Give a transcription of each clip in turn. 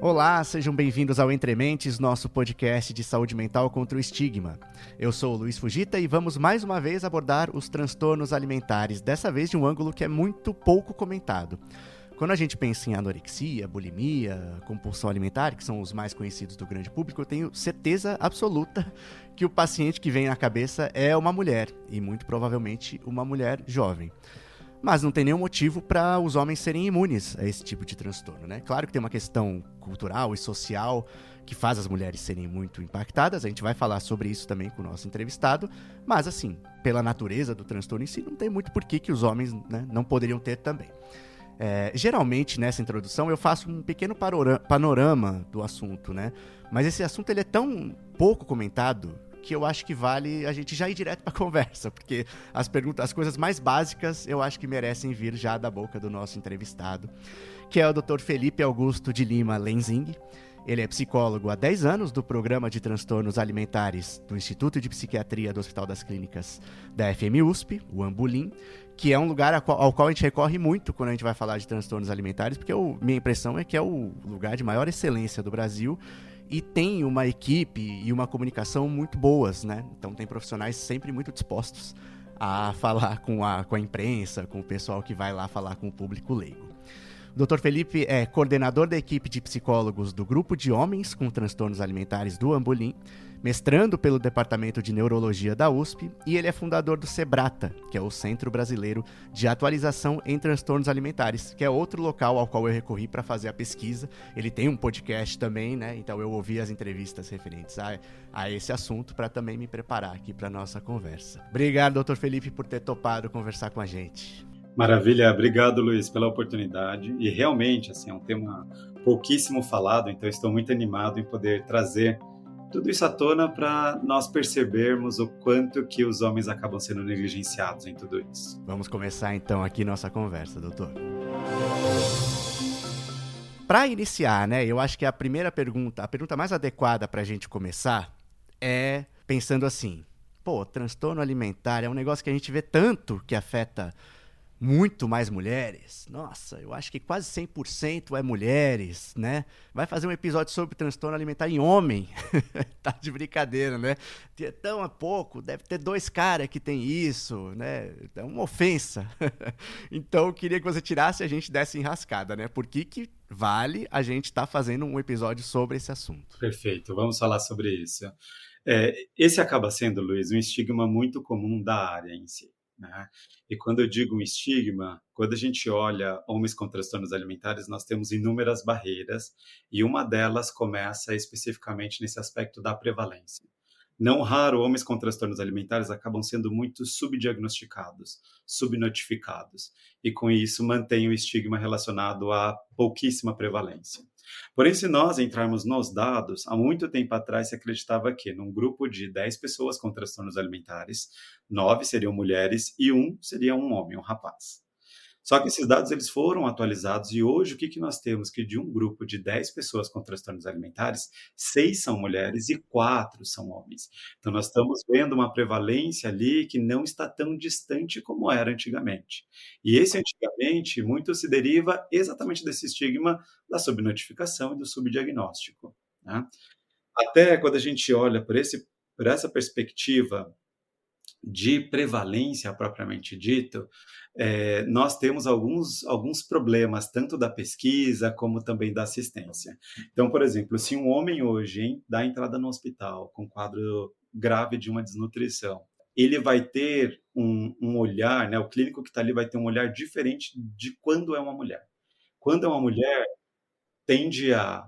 Olá, sejam bem-vindos ao Entre Mentes, nosso podcast de saúde mental contra o estigma. Eu sou o Luiz Fujita e vamos mais uma vez abordar os transtornos alimentares, dessa vez de um ângulo que é muito pouco comentado. Quando a gente pensa em anorexia, bulimia, compulsão alimentar, que são os mais conhecidos do grande público, eu tenho certeza absoluta que o paciente que vem na cabeça é uma mulher, e muito provavelmente uma mulher jovem. Mas não tem nenhum motivo para os homens serem imunes a esse tipo de transtorno, né? Claro que tem uma questão cultural e social que faz as mulheres serem muito impactadas, a gente vai falar sobre isso também com o nosso entrevistado, mas assim, pela natureza do transtorno em si, não tem muito porquê que os homens, né, não poderiam ter também. Geralmente, nessa introdução, eu faço um pequeno panorama do assunto, né? Mas esse assunto ele é tão pouco comentado que eu acho que vale a gente já ir direto para a conversa, porque as coisas mais básicas eu acho que merecem vir já da boca do nosso entrevistado, que é o Dr. Felipe Augusto de Lima Lenzing. Ele é psicólogo há 10 anos do Programa de Transtornos Alimentares do Instituto de Psiquiatria do Hospital das Clínicas da FMUSP, o Ambulim, que é um lugar ao qual a gente recorre muito quando a gente vai falar de transtornos alimentares, porque minha impressão é que é o lugar de maior excelência do Brasil e tem uma equipe e uma comunicação muito boas, né? Então tem profissionais sempre muito dispostos a falar com a imprensa, com o pessoal que vai lá falar com o público leigo. O Dr. Felipe é coordenador da equipe de psicólogos do Grupo de Homens com Transtornos Alimentares do Ambulim, mestrando pelo Departamento de Neurologia da USP, e ele é fundador do Sebrata, que é o Centro Brasileiro de Atualização em Transtornos Alimentares, que é outro local ao qual eu recorri para fazer a pesquisa. Ele tem um podcast também, né? Então eu ouvi as entrevistas referentes a esse assunto para também me preparar aqui para a nossa conversa. Obrigado, Dr. Felipe, por ter topado conversar com a gente. Maravilha, obrigado, Luiz, pela oportunidade. E realmente, assim, é um tema pouquíssimo falado, então estou muito animado em poder trazer tudo isso à tona para nós percebermos o quanto que os homens acabam sendo negligenciados em tudo isso. Vamos começar então aqui nossa conversa, doutor. Para iniciar, né, eu acho que a pergunta mais adequada para a gente começar é pensando assim, transtorno alimentar é um negócio que a gente vê tanto que afeta muito mais mulheres. Nossa, eu acho que quase 100% é mulheres, né? Vai fazer um episódio sobre transtorno alimentar em homem. Tá de brincadeira, né? Tão pouco, deve ter 2 caras que tem isso, né? É uma ofensa. Então, eu queria que você tirasse a gente dessa enrascada, né? Por que vale a gente estar fazendo um episódio sobre esse assunto? Perfeito, vamos falar sobre isso. Esse acaba sendo, Luiz, um estigma muito comum da área em si, né? E quando eu digo um estigma, quando a gente olha homens com transtornos alimentares, nós temos inúmeras barreiras e uma delas começa especificamente nesse aspecto da prevalência. Não raro, homens com transtornos alimentares acabam sendo muito subdiagnosticados, subnotificados, e com isso mantém o estigma relacionado à pouquíssima prevalência. Porém, se nós entrarmos nos dados, há muito tempo atrás se acreditava que num grupo de 10 pessoas com transtornos alimentares, 9 seriam mulheres e 1 seria um homem, um rapaz. Só que esses dados eles foram atualizados e hoje o que nós temos? Que de um grupo de 10 pessoas com transtornos alimentares, 6 são mulheres e 4 são homens. Então nós estamos vendo uma prevalência ali que não está tão distante como era antigamente. E esse antigamente muito se deriva exatamente desse estigma da subnotificação e do subdiagnóstico, né? Até quando a gente olha por essa perspectiva de prevalência propriamente dito, nós temos alguns problemas, tanto da pesquisa como também da assistência. Então, por exemplo, se um homem hoje dá entrada no hospital com quadro grave de uma desnutrição, ele vai ter um olhar, né, o clínico que está ali vai ter um olhar diferente de quando é uma mulher. Quando é uma mulher, tende a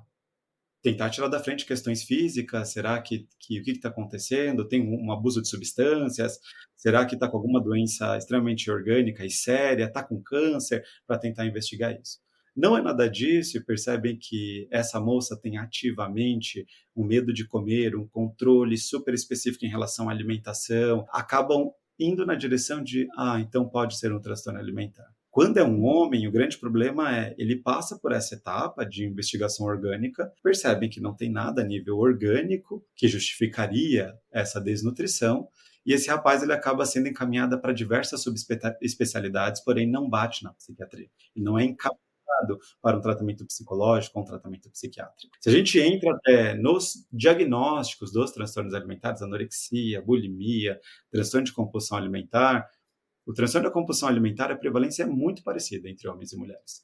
tentar tirar da frente questões físicas, será que o que está acontecendo? Tem um abuso de substâncias? Será que está com alguma doença extremamente orgânica e séria? Está com câncer? Para tentar investigar isso. Não é nada disso, e percebem que essa moça tem ativamente um medo de comer, um controle super específico em relação à alimentação, acabam indo na direção de, então pode ser um transtorno alimentar. Quando é um homem, o grande problema é ele passa por essa etapa de investigação orgânica, percebem que não tem nada a nível orgânico que justificaria essa desnutrição, e esse rapaz ele acaba sendo encaminhado para diversas subespecialidades, porém não bate na psiquiatria. E não é para um tratamento psicológico ou um tratamento psiquiátrico. Se a gente entra até nos diagnósticos dos transtornos alimentares, anorexia, bulimia, transtorno de compulsão alimentar, o transtorno da compulsão alimentar, a prevalência é muito parecida entre homens e mulheres.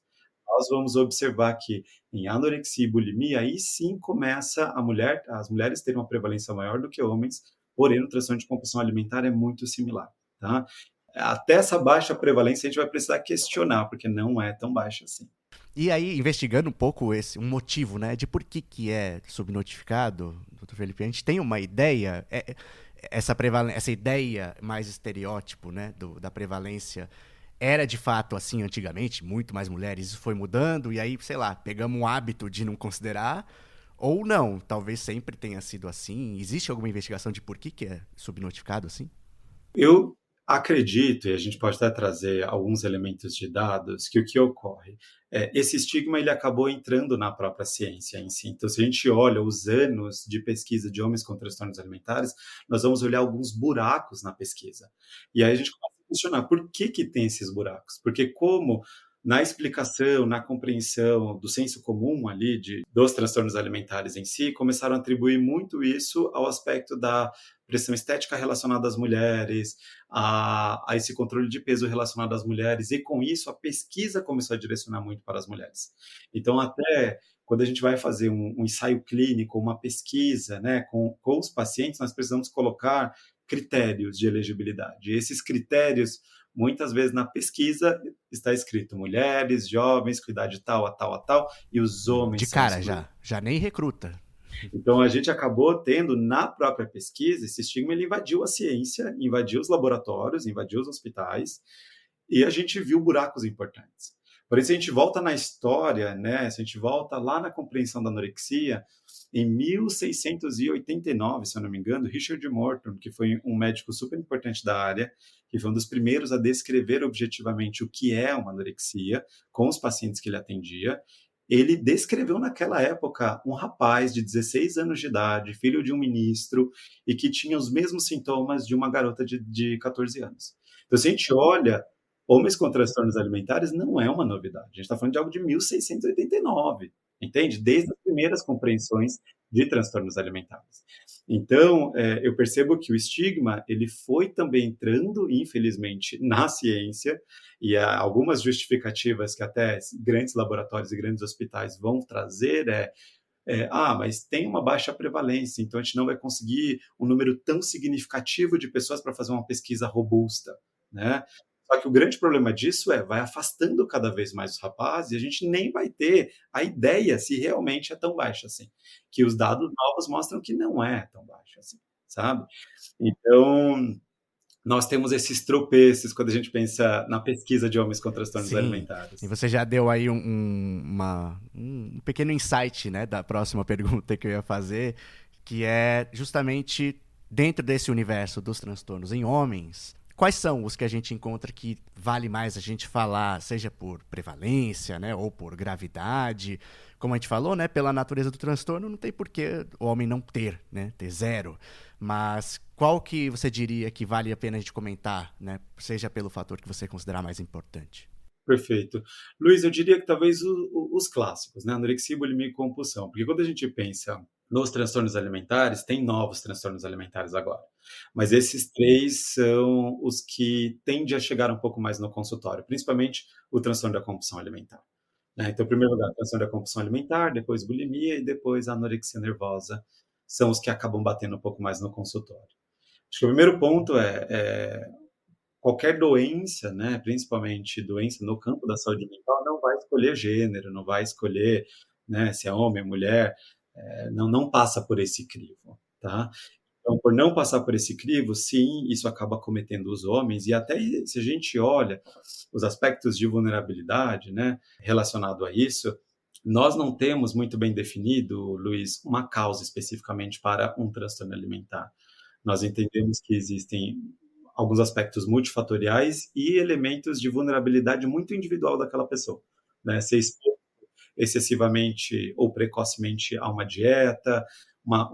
Nós vamos observar que em anorexia e bulimia, aí sim começa as mulheres terem uma prevalência maior do que homens, porém, o transtorno de compulsão alimentar é muito similar, tá? Até essa baixa prevalência a gente vai precisar questionar, porque não é tão baixa assim. E aí, investigando um pouco um motivo, né, de por que é subnotificado, doutor Felipe, a gente tem uma ideia, essa ideia mais estereótipo, né, da prevalência, era de fato assim antigamente, muito mais mulheres, isso foi mudando, e aí, sei lá, pegamos um hábito de não considerar, ou não, talvez sempre tenha sido assim. Existe alguma investigação de por que é subnotificado assim? Eu acredito, e a gente pode até trazer alguns elementos de dados, que o que ocorre esse estigma ele acabou entrando na própria ciência em si. Então, se a gente olha os anos de pesquisa de homens com transtornos alimentares, nós vamos olhar alguns buracos na pesquisa. E aí a gente começa a questionar por que tem esses buracos? Porque como na explicação, na compreensão do senso comum ali dos transtornos alimentares em si, começaram a atribuir muito isso ao aspecto da pressão estética relacionada às mulheres, a esse controle de peso relacionado às mulheres, e com isso a pesquisa começou a direcionar muito para as mulheres. Então, até quando a gente vai fazer um ensaio clínico, uma pesquisa, né, com os pacientes, nós precisamos colocar critérios de elegibilidade. E esses critérios, muitas vezes na pesquisa, está escrito mulheres, jovens, com idade tal, a tal, a tal, e os De homens são cara, excluídos. já nem recruta. Então, a gente acabou tendo, na própria pesquisa, esse estigma ele invadiu a ciência, invadiu os laboratórios, invadiu os hospitais, e a gente viu buracos importantes. Por isso, a gente volta na história, né? Se a gente volta lá na compreensão da anorexia, em 1689, se eu não me engano, Richard Morton, que foi um médico super importante da área, que foi um dos primeiros a descrever objetivamente o que é uma anorexia com os pacientes que ele atendia, ele descreveu naquela época um rapaz de 16 anos de idade, filho de um ministro, e que tinha os mesmos sintomas de uma garota de 14 anos. Então, se a gente olha, homens com transtornos alimentares não é uma novidade. A gente está falando de algo de 1689, entende? Desde as primeiras compreensões de transtornos alimentares. Então, eu percebo que o estigma ele foi também entrando, infelizmente, na ciência, e há algumas justificativas que até grandes laboratórios e grandes hospitais vão trazer mas tem uma baixa prevalência, então a gente não vai conseguir um número tão significativo de pessoas para fazer uma pesquisa robusta, né? Só que o grande problema disso vai afastando cada vez mais os rapazes e a gente nem vai ter a ideia se realmente é tão baixa assim. Que os dados novos mostram que não é tão baixo assim, sabe? Então, nós temos esses tropeços quando a gente pensa na pesquisa de homens com transtornos Sim, e alimentares. você já deu aí um pequeno insight, né, da próxima pergunta que eu ia fazer, que é justamente dentro desse universo dos transtornos em homens, quais são os que a gente encontra que vale mais a gente falar, seja por prevalência, né, ou por gravidade? Como a gente falou, né, pela natureza do transtorno, não tem por que o homem não ter, né, ter zero. Mas qual que você diria que vale a pena a gente comentar, né, seja pelo fator que você considerar mais importante? Perfeito. Luiz, eu diria que talvez os clássicos, né? Anorexia, bulimia e compulsão. Porque quando a gente pensa nos transtornos alimentares, tem novos transtornos alimentares agora. Mas esses três são os que tendem a chegar um pouco mais no consultório, principalmente o transtorno da compulsão alimentar, né? Então, em primeiro lugar, transtorno da compulsão alimentar, depois bulimia e depois a anorexia nervosa são os que acabam batendo um pouco mais no consultório. Acho que o primeiro ponto qualquer doença, né, principalmente doença no campo da saúde mental, não vai escolher gênero, não vai escolher, né, se é homem ou mulher, não passa por esse crivo, tá? Então, por não passar por esse crivo, sim, isso acaba cometendo os homens, e até se a gente olha os aspectos de vulnerabilidade, né, relacionado a isso, nós não temos muito bem definido, Luiz, uma causa especificamente para um transtorno alimentar. Nós entendemos que existem alguns aspectos multifatoriais e elementos de vulnerabilidade muito individual daquela pessoa, né? Ser exposto excessivamente ou precocemente a uma dieta,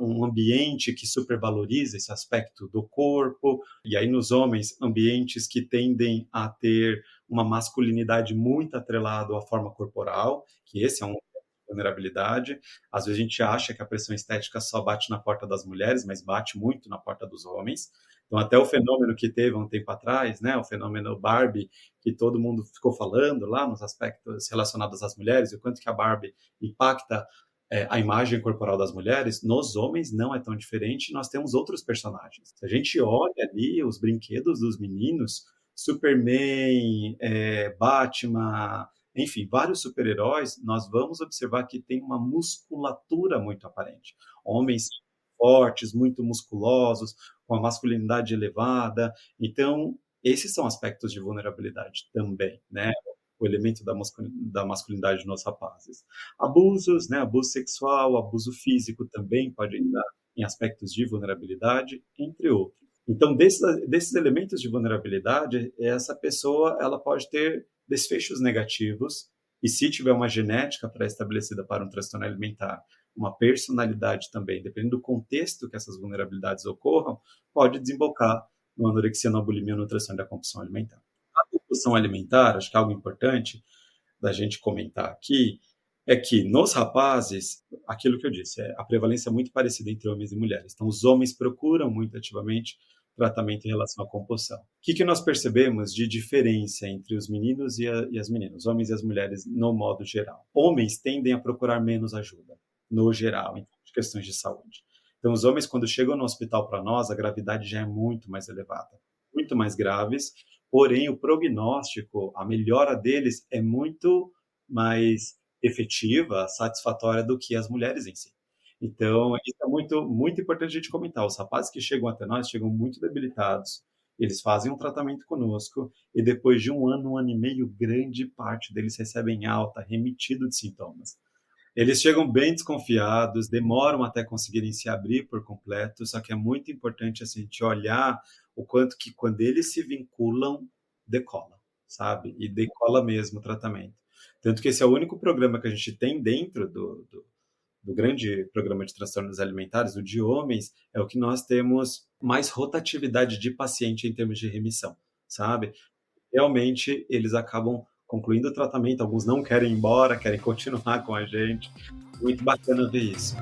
um ambiente que supervaloriza esse aspecto do corpo, e aí nos homens, ambientes que tendem a ter uma masculinidade muito atrelada à forma corporal, que esse é um vulnerabilidade. Às vezes a gente acha que a pressão estética só bate na porta das mulheres, mas bate muito na porta dos homens. Então, até o fenômeno que teve há um tempo atrás, né, o fenômeno Barbie, que todo mundo ficou falando lá nos aspectos relacionados às mulheres, e o quanto que a Barbie impacta a imagem corporal das mulheres, nos homens não é tão diferente, nós temos outros personagens. Se a gente olha ali os brinquedos dos meninos, Superman, Batman, enfim, vários super-heróis, nós vamos observar que tem uma musculatura muito aparente. Homens fortes, muito musculosos, com a masculinidade elevada. Então, esses são aspectos de vulnerabilidade também, né? O elemento da masculinidade nos rapazes. Abusos, né? Abuso sexual, abuso físico também pode entrar em aspectos de vulnerabilidade, entre outros. Então, desses elementos de vulnerabilidade, essa pessoa ela pode ter desfechos negativos, e se tiver uma genética pré-estabelecida para um transtorno alimentar, uma personalidade também, dependendo do contexto que essas vulnerabilidades ocorram, pode desembocar numa anorexia, numa bulimia, no transtorno da compulsão alimentar. A compulsão alimentar, acho que é algo importante da gente comentar aqui, é que nos rapazes, aquilo que eu disse, a prevalência é muito parecida entre homens e mulheres. Então, os homens procuram muito ativamente tratamento em relação à compulsão. O que nós percebemos de diferença entre os meninos e as meninas, os homens e as mulheres no modo geral? Homens tendem a procurar menos ajuda, no geral, em questões de saúde. Então, os homens, quando chegam no hospital para nós, a gravidade já é muito mais elevada, muito mais graves, porém, o prognóstico, a melhora deles é muito mais efetiva, satisfatória do que as mulheres em si. Então, isso é muito, muito importante a gente comentar. Os rapazes que chegam até nós chegam muito debilitados, eles fazem um tratamento conosco e depois de um ano e meio, grande parte deles recebem alta, remitido de sintomas. Eles chegam bem desconfiados, demoram até conseguirem se abrir por completo, só que é muito importante assim, a gente olhar o quanto que quando eles se vinculam, decola, sabe? E decola mesmo o tratamento. Tanto que esse é o único programa que a gente tem dentro do grande programa de transtornos alimentares, o de homens, é o que nós temos mais rotatividade de paciente em termos de remissão, sabe? Realmente, eles acabam concluindo o tratamento, alguns não querem ir embora, querem continuar com a gente. Muito bacana ver isso.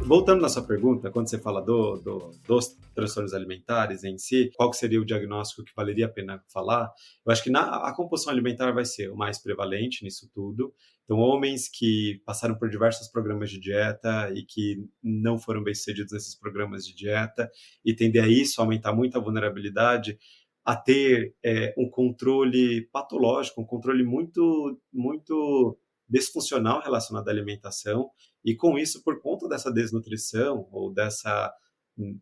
Voltando na sua pergunta, quando você fala dos transtornos alimentares em si, qual que seria o diagnóstico que valeria a pena falar? Eu acho que a compulsão alimentar vai ser o mais prevalente nisso tudo. Então, homens que passaram por diversos programas de dieta e que não foram bem-sucedidos nesses programas de dieta e tender a isso, aumentar muito a vulnerabilidade, a ter um controle patológico, um controle muito, muito disfuncional relacionado à alimentação, e com isso, por conta dessa desnutrição, ou dessa,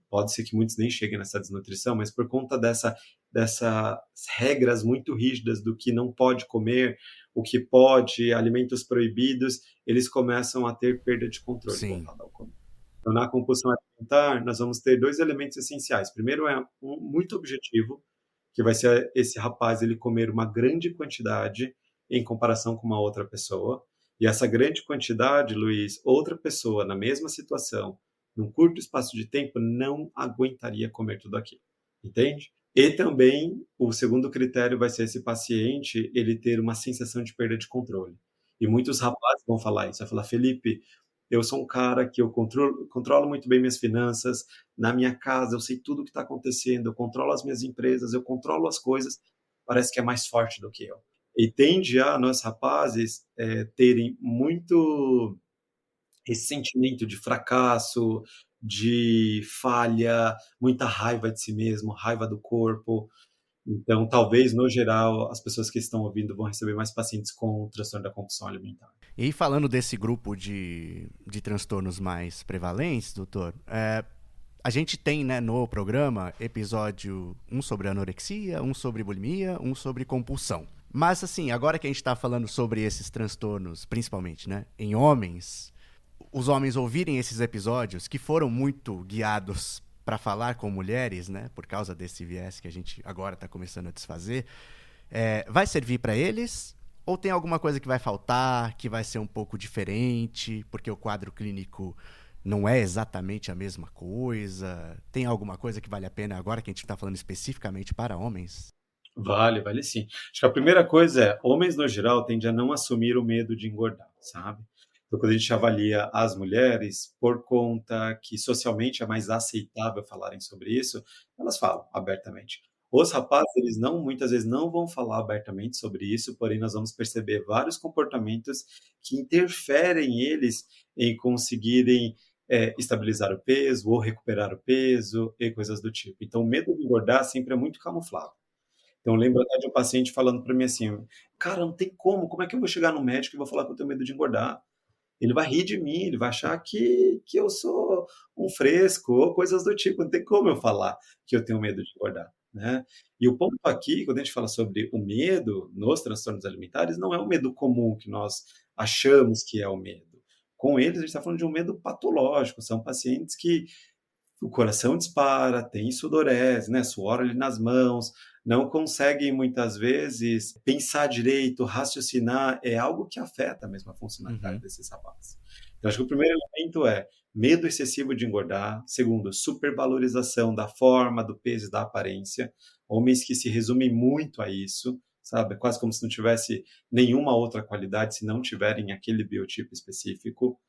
pode ser que muitos nem cheguem nessa desnutrição, mas por conta dessas regras muito rígidas do que não pode comer, o que pode, alimentos proibidos, eles começam a ter perda de controle voltado ao comer. Então, na compulsão alimentar, nós vamos ter dois elementos essenciais. Primeiro é um muito objetivo, que vai ser esse rapaz ele comer uma grande quantidade em comparação com uma outra pessoa. E essa grande quantidade, Luiz, outra pessoa na mesma situação, num curto espaço de tempo, não aguentaria comer tudo aquilo. Entende? E também, o segundo critério vai ser esse paciente, ele ter uma sensação de perda de controle. E muitos rapazes vão falar isso. Vai falar, Felipe, eu sou um cara que eu controlo muito bem minhas finanças, na minha casa eu sei tudo o que está acontecendo, eu controlo as minhas empresas, eu controlo as coisas, parece que é mais forte do que eu. E tende a nós rapazes terem muito esse sentimento de fracasso, de falha, muita raiva de si mesmo, raiva do corpo. Então, talvez, no geral, as pessoas que estão ouvindo vão receber mais pacientes com transtorno da compulsão alimentar. E falando desse grupo de transtornos mais prevalentes, doutor, a gente tem, né, no programa episódio um sobre anorexia, um sobre bulimia, um sobre compulsão. Mas, assim, agora que a gente está falando sobre esses transtornos, principalmente, né, em homens, os homens ouvirem esses episódios que foram muito guiados para falar com mulheres, né, por causa desse viés que a gente agora está começando a desfazer, vai servir para eles? Ou tem alguma coisa que vai faltar, que vai ser um pouco diferente, porque o quadro clínico não é exatamente a mesma coisa? Tem alguma coisa que vale a pena agora que a gente está falando especificamente para homens? Vale, vale sim. Acho que a primeira coisa é, homens no geral tendem a não assumir o medo de engordar, sabe? Então, quando a gente avalia as mulheres, por conta que socialmente é mais aceitável falarem sobre isso, elas falam abertamente. Os rapazes, eles não, muitas vezes não vão falar abertamente sobre isso, porém nós vamos perceber vários comportamentos que interferem eles em conseguirem estabilizar o peso ou recuperar o peso e coisas do tipo. Então, o medo de engordar sempre é muito camuflado. Então, eu lembro até de um paciente falando para mim assim: cara, não tem como é que eu vou chegar no médico e vou falar que eu tenho medo de engordar? Ele vai rir de mim, ele vai achar que eu sou um fresco ou coisas do tipo, não tem como eu falar que eu tenho medo de engordar, né? E o ponto aqui, quando a gente fala sobre o medo nos transtornos alimentares, não é o medo comum que nós achamos que é o medo. Com eles, a gente está falando de um medo patológico, são pacientes que o coração dispara, tem sudorese, né, suor ali nas mãos, não conseguem muitas vezes pensar direito, raciocinar, é algo que afeta mesmo a funcionalidade Uhum. desses rapazes. Então, acho que o primeiro elemento é medo excessivo de engordar. Segundo, supervalorização da forma, do peso e da aparência. Homens que se resumem muito a isso, sabe? É quase como se não tivesse nenhuma outra qualidade se não tiverem aquele biotipo específico.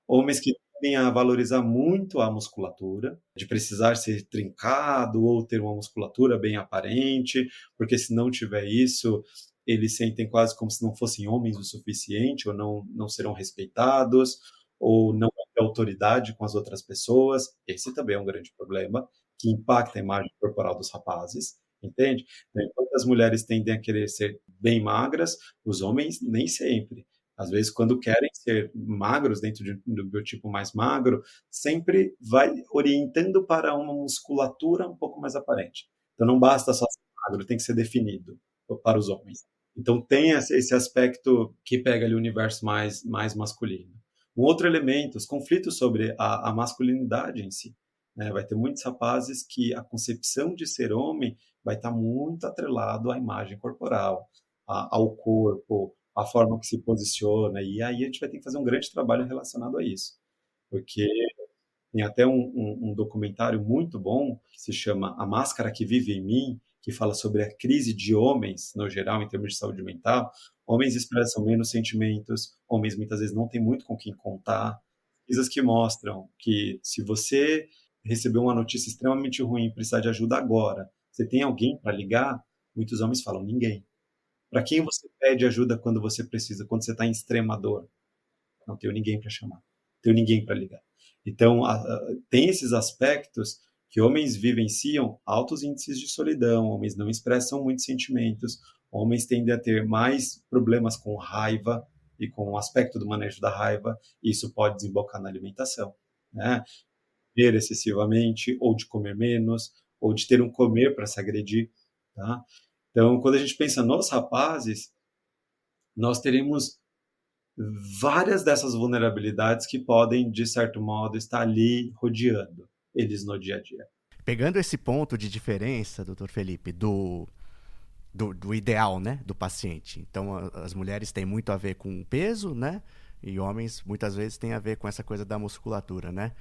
Homens que tendem a valorizar muito a musculatura, de precisar ser trincado ou ter uma musculatura bem aparente, porque se não tiver isso, eles sentem quase como se não fossem homens o suficiente, ou não serão respeitados, ou não ter autoridade com as outras pessoas. Esse também é um grande problema, que impacta a imagem corporal dos rapazes, entende? Então, enquanto as mulheres tendem a querer ser bem magras, os homens nem sempre. Às vezes, quando querem ser magros, dentro do biotipo mais magro, sempre vai orientando para uma musculatura um pouco mais aparente. Então, não basta só ser magro, tem que ser definido para os homens. Então, tem esse aspecto que pega ali o universo mais masculino. Um outro elemento, os conflitos sobre a masculinidade em si. Né? Vai ter muitos rapazes que a concepção de ser homem vai estar muito atrelado à imagem corporal, ao corpo, a forma que se posiciona, e aí a gente vai ter que fazer um grande trabalho relacionado a isso, porque tem até um documentário muito bom que se chama A Máscara que Vive em Mim, que fala sobre a crise de homens, no geral, em termos de saúde mental. Homens expressam menos sentimentos, homens muitas vezes não têm muito com quem contar. Pesquisas que mostram que se você recebeu uma notícia extremamente ruim e precisar de ajuda agora, você tem alguém para ligar? Muitos homens falam, ninguém. Para quem você pede ajuda quando você precisa, quando você está em extrema dor? Não tenho ninguém para chamar, não tenho ninguém para ligar. Então, tem esses aspectos que homens vivenciam altos índices de solidão, homens não expressam muitos sentimentos, homens tendem a ter mais problemas com raiva e com o aspecto do manejo da raiva, e isso pode desembocar na alimentação, né? Comer excessivamente, ou de comer menos, ou de ter um comer para se agredir, tá? Então, quando a gente pensa nos rapazes, nós teremos várias dessas vulnerabilidades que podem, de certo modo, estar ali rodeando eles no dia a dia. Pegando esse ponto de diferença, doutor Felipe, do ideal, né, do paciente. Então, as mulheres têm muito a ver com o peso, né, e homens muitas vezes têm a ver com essa coisa da musculatura, né.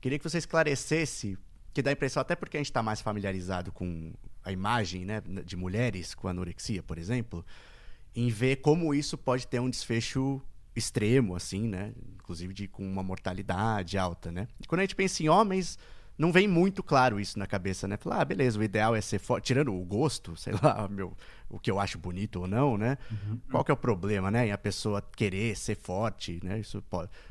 Queria que você esclarecesse, que dá a impressão, até porque a gente está mais familiarizado com a imagem, né, de mulheres com anorexia, por exemplo, em ver como isso pode ter um desfecho extremo, assim, né? Inclusive com uma mortalidade alta, né? E quando a gente pensa em homens, não vem muito claro isso na cabeça, né? Falar, beleza, o ideal é ser forte, tirando o gosto, sei lá, o que eu acho bonito ou não, né? Uhum. Qual que é o problema, né? Em a pessoa querer ser forte, né? Isso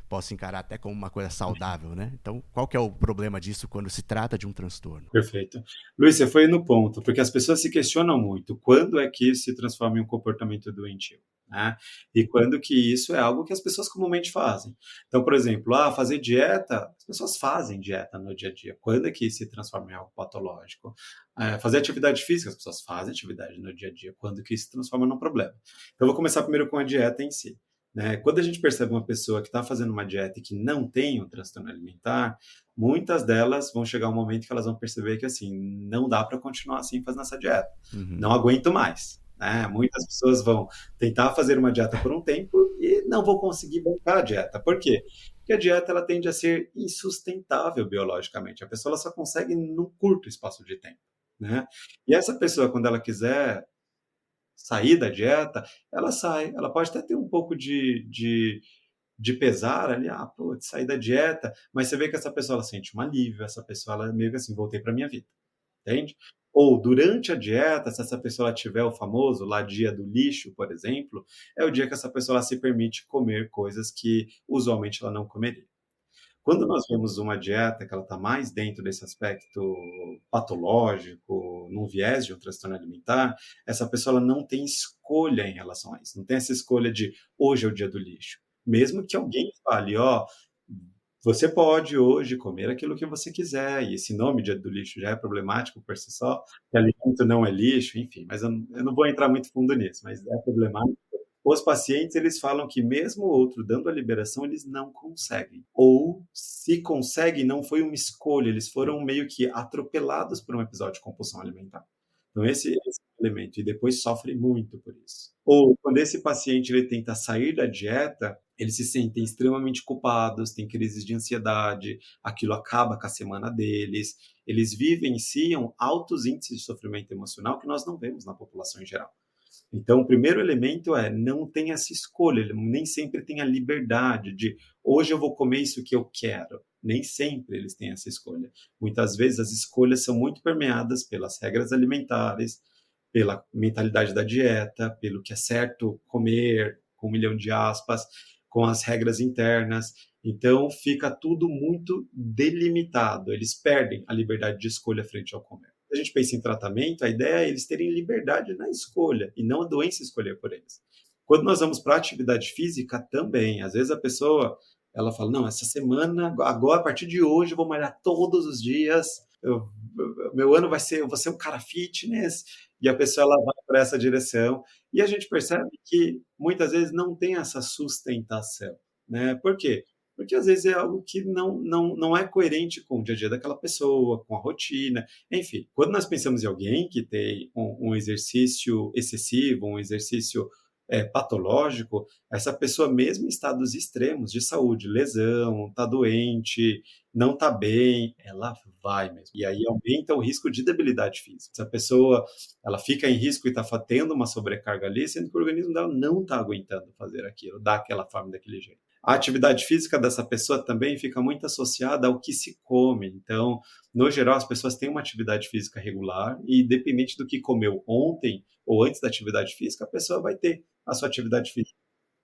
posso encarar até como uma coisa saudável, né? Então, qual que é o problema disso quando se trata de um transtorno? Perfeito. Luiz, você foi no ponto, porque as pessoas se questionam muito quando é que isso se transforma em um comportamento doentio, né? E quando que isso é algo que as pessoas comumente fazem. Então, por exemplo, fazer dieta, as pessoas fazem dieta no dia a dia. Quando é que isso se transforma em algo patológico? Fazer atividade física, as pessoas fazem atividade no dia a dia. Quando que isso se transforma num problema? Então, eu vou começar primeiro com a dieta em si. Né? Quando a gente percebe uma pessoa que está fazendo uma dieta e que não tem um transtorno alimentar, muitas delas vão chegar um momento que elas vão perceber que assim, não dá para continuar assim fazendo essa dieta. Uhum. Não aguento mais. Né? Muitas pessoas vão tentar fazer uma dieta por um tempo e e não vou conseguir bancar a dieta. Por quê? Porque a dieta ela tende a ser insustentável biologicamente. A pessoa ela só consegue num curto espaço de tempo, né? E essa pessoa, quando ela quiser sair da dieta, ela sai. Ela pode até ter um pouco de pesar ali, putz, sair da dieta, mas você vê que essa pessoa ela sente um alívio, essa pessoa ela meio que assim, voltei para minha vida, entende? Ou durante a dieta, se essa pessoa ela tiver o famoso lá dia do lixo, por exemplo, é o dia que essa pessoa ela se permite comer coisas que usualmente ela não comeria. Quando nós vemos uma dieta que ela está mais dentro desse aspecto patológico, num viés de um transtorno alimentar, essa pessoa ela não tem escolha em relação a isso. Não tem essa escolha de hoje é o dia do lixo. Mesmo que alguém fale, você pode hoje comer aquilo que você quiser, e esse nome dia do lixo já é problemático por si só, que alimento não é lixo, enfim, mas eu não vou entrar muito fundo nisso, mas é problemático. Os pacientes, eles falam que mesmo o outro dando a liberação, eles não conseguem. Ou, se conseguem, não foi uma escolha, eles foram meio que atropelados por um episódio de compulsão alimentar. Então, esse é o elemento, e depois sofre muito por isso. Ou, quando esse paciente ele tenta sair da dieta, eles se sentem extremamente culpados, têm crises de ansiedade, aquilo acaba com a semana deles, eles vivenciam altos índices de sofrimento emocional que nós não vemos na população em geral. Então, o primeiro elemento é não tem essa escolha, ele nem sempre tem a liberdade de hoje eu vou comer isso que eu quero. Nem sempre eles têm essa escolha. Muitas vezes as escolhas são muito permeadas pelas regras alimentares, pela mentalidade da dieta, pelo que é certo comer, com 1 milhão de aspas, com as regras internas. Então, fica tudo muito delimitado. Eles perdem a liberdade de escolha frente ao comer. Quando a gente pensa em tratamento, a ideia é eles terem liberdade na escolha e não a doença escolher por eles. Quando nós vamos para a atividade física, também. Às vezes a pessoa ela fala, não, essa semana, agora, a partir de hoje, eu vou malhar todos os dias, meu ano vai ser, eu vou ser um cara fitness, e a pessoa ela vai para essa direção. E a gente percebe que muitas vezes não tem essa sustentação, né? Por quê? Porque às vezes é algo que não é coerente com o dia a dia daquela pessoa, com a rotina. Enfim, quando nós pensamos em alguém que tem um exercício excessivo, um exercício patológico, essa pessoa mesmo em estados extremos de saúde, lesão, está doente, não está bem, ela vai mesmo. E aí aumenta o risco de debilidade física. Se a pessoa ela fica em risco e está tendo uma sobrecarga ali, sendo que o organismo dela não está aguentando fazer aquilo, daquela forma, daquele jeito. A atividade física dessa pessoa também fica muito associada ao que se come. Então, no geral, as pessoas têm uma atividade física regular e, independente do que comeu ontem ou antes da atividade física, a pessoa vai ter a sua atividade física.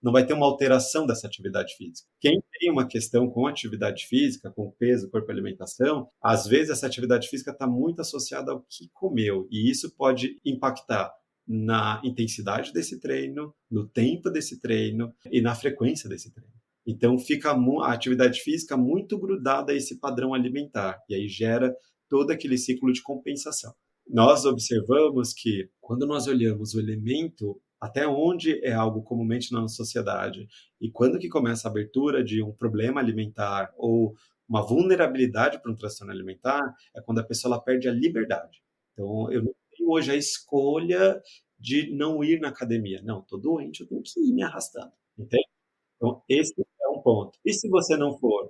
Não vai ter uma alteração dessa atividade física. Quem tem uma questão com atividade física, com peso, corpo e alimentação, às vezes essa atividade física está muito associada ao que comeu, e isso pode impactar na intensidade desse treino, no tempo desse treino e na frequência desse treino. Então, fica a atividade física muito grudada a esse padrão alimentar, e aí gera todo aquele ciclo de compensação. Nós observamos que, quando nós olhamos o elemento, até onde é algo comumente na nossa sociedade, e quando que começa a abertura de um problema alimentar ou uma vulnerabilidade para um transtorno alimentar, é quando a pessoa ela perde a liberdade. Então, eu não tenho hoje a escolha de não ir na academia. Não, estou doente, eu tenho que ir me arrastando. Entende? Então, esse é um ponto. E se você não for?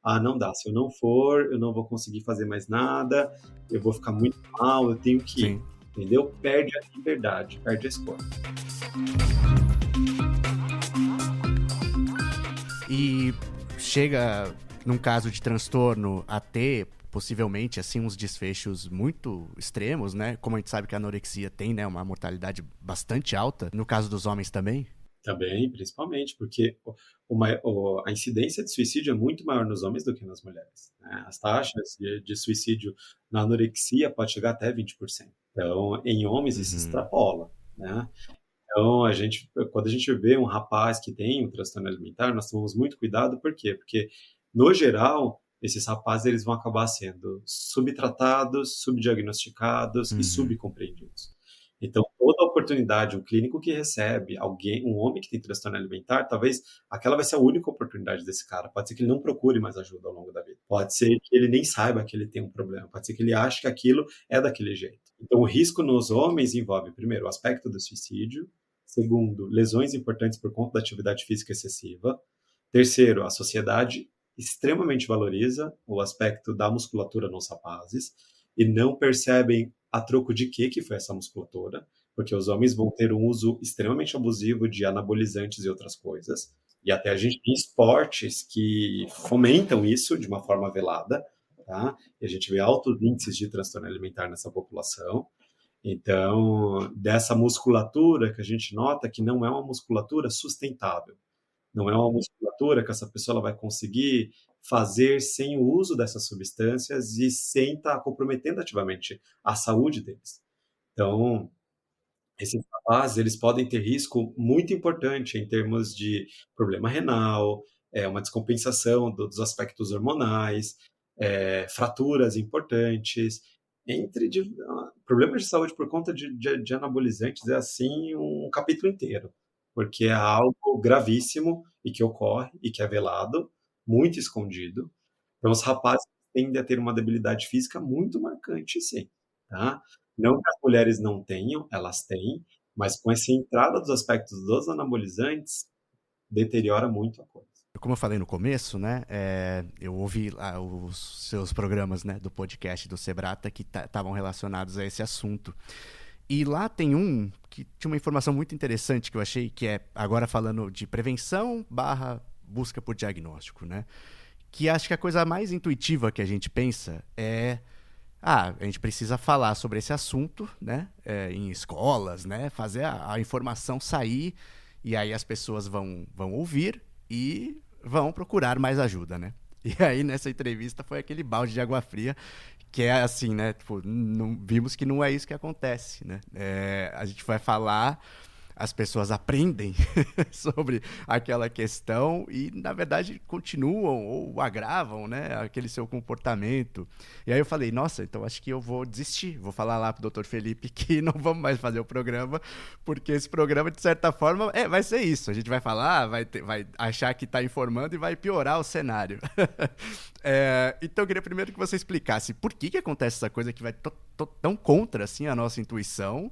Não dá. Se eu não for, eu não vou conseguir fazer mais nada, eu vou ficar muito mal, eu tenho que ir. Sim. Entendeu? Perde a liberdade, perde a escolha. E chega, num caso de transtorno, a ter possivelmente assim uns desfechos muito extremos, né? Como a gente sabe que a anorexia tem, né, uma mortalidade bastante alta. No caso dos homens também. Também, principalmente, porque a incidência de suicídio é muito maior nos homens do que nas mulheres, né? As taxas de suicídio na anorexia pode chegar até 20%. Então, em homens isso extrapola, né? Então, quando a gente vê um rapaz que tem um transtorno alimentar, nós tomamos muito cuidado, por quê? Porque, no geral, esses rapazes eles vão acabar sendo subtratados, subdiagnosticados e subcompreendidos. Então, toda oportunidade, um clínico que recebe alguém, um homem que tem transtorno alimentar, talvez aquela vai ser a única oportunidade desse cara. Pode ser que ele não procure mais ajuda ao longo da vida. Pode ser que ele nem saiba que ele tem um problema. Pode ser que ele ache que aquilo é daquele jeito. Então, o risco nos homens envolve, primeiro, o aspecto do suicídio, Segundo, lesões importantes por conta da atividade física excessiva. Terceiro, a sociedade extremamente valoriza o aspecto da musculatura nos rapazes e não percebem a troco de que foi essa musculatura, porque os homens vão ter um uso extremamente abusivo de anabolizantes e outras coisas. E até a gente tem esportes que fomentam isso de uma forma velada, tá? E a gente vê altos índices de transtorno alimentar nessa população. Então, dessa musculatura que a gente nota que não é uma musculatura sustentável, não é uma musculatura que essa pessoa ela vai conseguir fazer sem o uso dessas substâncias e sem estar comprometendo ativamente a saúde deles. Então, esses rapazes, eles podem ter risco muito importante em termos de problema renal, uma descompensação dos aspectos hormonais, fraturas importantes, problemas de saúde por conta de anabolizantes é assim um capítulo inteiro, porque é algo gravíssimo e que ocorre e que é velado, muito escondido. Então, os rapazes tendem a ter uma debilidade física muito marcante, sim, tá? Não que as mulheres não tenham, elas têm, mas com essa entrada dos aspectos dos anabolizantes, deteriora muito a coisa. Como eu falei no começo, né, eu ouvi lá os seus programas, né, do podcast do Sebrata que estavam relacionados a esse assunto. E lá tem um que tinha uma informação muito interessante que eu achei, que é agora falando de prevenção / busca por diagnóstico, né? Que acho que a coisa mais intuitiva que a gente pensa é a gente precisa falar sobre esse assunto, né, em escolas, né, fazer a informação sair e aí as pessoas vão ouvir e vão procurar mais ajuda, né? E aí nessa entrevista foi aquele balde de água fria que é assim, né? Tipo, vimos que não é isso que acontece, né? A gente vai falar, as pessoas aprendem sobre aquela questão e, na verdade, continuam ou agravam, né, aquele seu comportamento. E aí eu falei, nossa, então acho que eu vou desistir. Vou falar lá pro Dr. Felipe que não vamos mais fazer o programa, porque esse programa, de certa forma, vai ser isso. A gente vai falar, vai achar que está informando e vai piorar o cenário. Então eu queria primeiro que você explicasse por que acontece essa coisa que vai tão contra assim, a nossa intuição.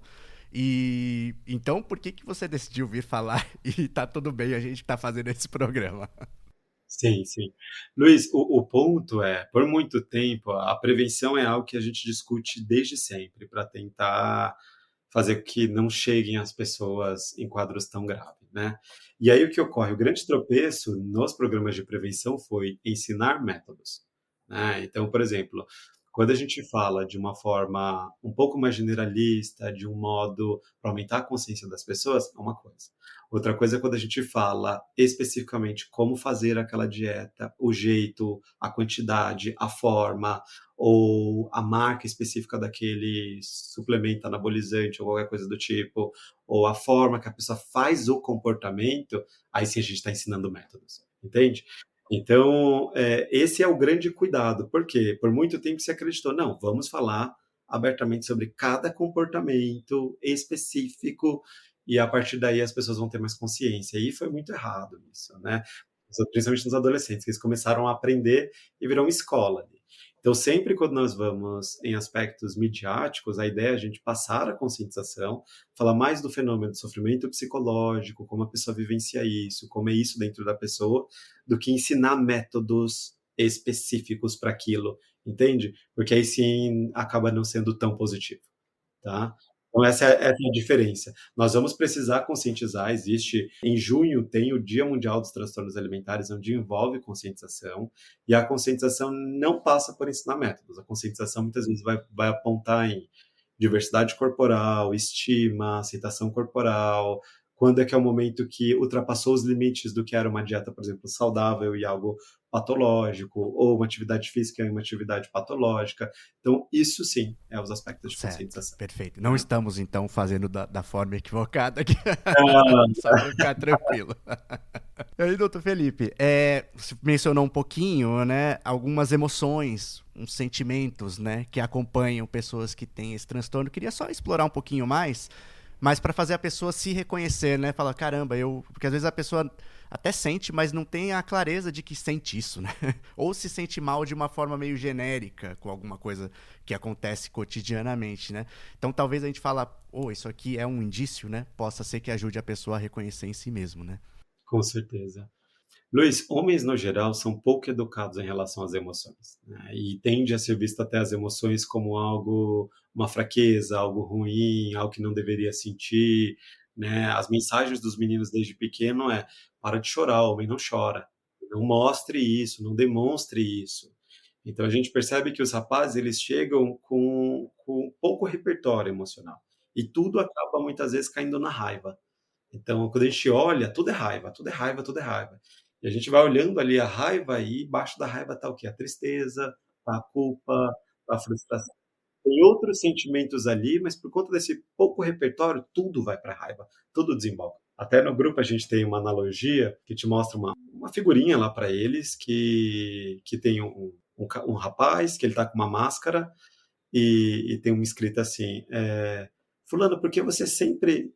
E então, por que você decidiu vir falar e tá tudo bem a gente tá fazendo esse programa? Sim, sim. Luiz, o ponto é, por muito tempo, a prevenção é algo que a gente discute desde sempre para tentar fazer com que não cheguem as pessoas em quadros tão graves, né? E aí o que ocorre? O grande tropeço nos programas de prevenção foi ensinar métodos, né? Então, por exemplo, quando a gente fala de uma forma um pouco mais generalista, de um modo para aumentar a consciência das pessoas, é uma coisa. Outra coisa é quando a gente fala especificamente como fazer aquela dieta, o jeito, a quantidade, a forma, ou a marca específica daquele suplemento anabolizante ou qualquer coisa do tipo, ou a forma que a pessoa faz o comportamento, aí sim a gente está ensinando métodos, entende? Então, esse é o grande cuidado, porque por muito tempo se acreditou, não, vamos falar abertamente sobre cada comportamento específico e a partir daí as pessoas vão ter mais consciência. E foi muito errado isso, né? Principalmente nos adolescentes, que eles começaram a aprender e virou uma escola ali. Então, sempre quando nós vamos em aspectos midiáticos, a ideia é a gente passar a conscientização, falar mais do fenômeno do sofrimento psicológico, como a pessoa vivencia isso, como é isso dentro da pessoa, do que ensinar métodos específicos para aquilo, entende? Porque aí sim acaba não sendo tão positivo, tá? Então, essa é a diferença. Nós vamos precisar conscientizar. Existe, em junho, tem o Dia Mundial dos Transtornos Alimentares, onde envolve conscientização, e a conscientização não passa por ensinar métodos. A conscientização, muitas vezes, vai apontar em diversidade corporal, estima, aceitação corporal, quando é que é o momento que ultrapassou os limites do que era uma dieta, por exemplo, saudável e algo patológico, ou uma atividade física e uma atividade patológica. Então, isso sim é os aspectos de Certo, conscientização. perfeito. Não estamos, então, fazendo da forma equivocada aqui. Só para ficar tranquilo. E aí, doutor Felipe, você mencionou um pouquinho, né, algumas emoções, uns sentimentos, né, que acompanham pessoas que têm esse transtorno. Eu queria só explorar um pouquinho mais, mas para fazer a pessoa se reconhecer, né, falar, caramba, porque às vezes a pessoa até sente, mas não tem a clareza de que sente isso, né? Ou se sente mal de uma forma meio genérica, com alguma coisa que acontece cotidianamente, né? Então talvez a gente fala, isso aqui é um indício, né? Possa ser que ajude a pessoa a reconhecer em si mesmo, né? Com certeza. Luiz, homens no geral são pouco educados em relação às emoções, né? E tende a ser visto até as emoções como algo, uma fraqueza, algo ruim, algo que não deveria sentir, né? As mensagens dos meninos desde pequeno é: para de chorar, homem não chora, não mostre isso, não demonstre isso. Então a gente percebe que os rapazes eles chegam com pouco repertório emocional e tudo acaba muitas vezes caindo na raiva. Então, quando a gente olha, tudo é raiva, tudo é raiva, tudo é raiva. E a gente vai olhando ali a raiva e embaixo da raiva está o quê? A tristeza, tá a culpa, tá a frustração. Tem outros sentimentos ali, mas por conta desse pouco repertório, tudo vai para a raiva, tudo desemboca. Até no grupo a gente tem uma analogia que te mostra uma figurinha lá para eles que tem um rapaz que ele está com uma máscara e tem uma escrita assim, fulano, por que você sempre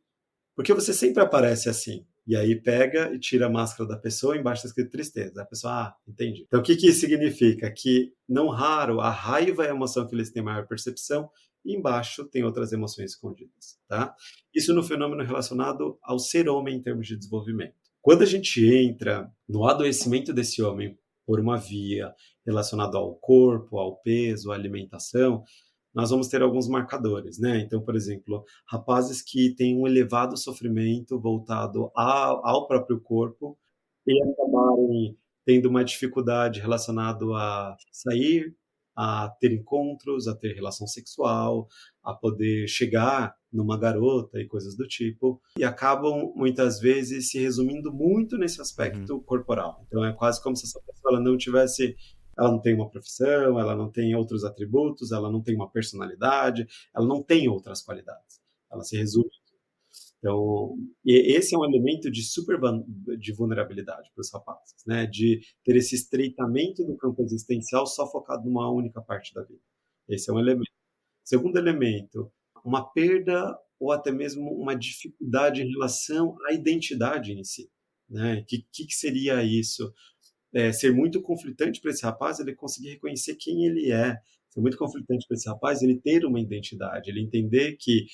aparece assim? E aí pega e tira a máscara da pessoa, embaixo está escrito tristeza. A pessoa, entendi. Então, o que que isso significa? Que, não raro, a raiva é a emoção que eles têm maior percepção, e embaixo tem outras emoções escondidas, tá? Isso no fenômeno relacionado ao ser homem em termos de desenvolvimento. Quando a gente entra no adoecimento desse homem por uma via relacionada ao corpo, ao peso, à alimentação, nós vamos ter alguns marcadores, né? Então, por exemplo, rapazes que têm um elevado sofrimento voltado ao próprio corpo e acabarem tendo uma dificuldade relacionada a sair, a ter encontros, a ter relação sexual, a poder chegar numa garota e coisas do tipo, e acabam muitas vezes se resumindo muito nesse Uhum. aspecto corporal. Então é quase como se essa pessoa ela não tivesse, ela não tem uma profissão, ela não tem outros atributos, ela não tem uma personalidade, ela não tem outras qualidades. Ela se resume. Então, esse é um elemento de de vulnerabilidade para os rapazes, né? De ter esse estreitamento do campo existencial só focado numa única parte da vida. Esse é um elemento. Segundo elemento, uma perda ou até mesmo uma dificuldade em relação à identidade em si, né? Que seria isso? Ser muito conflitante para esse rapaz ele conseguir reconhecer quem ele é. Ser muito conflitante para esse rapaz ele ter uma identidade, ele entender que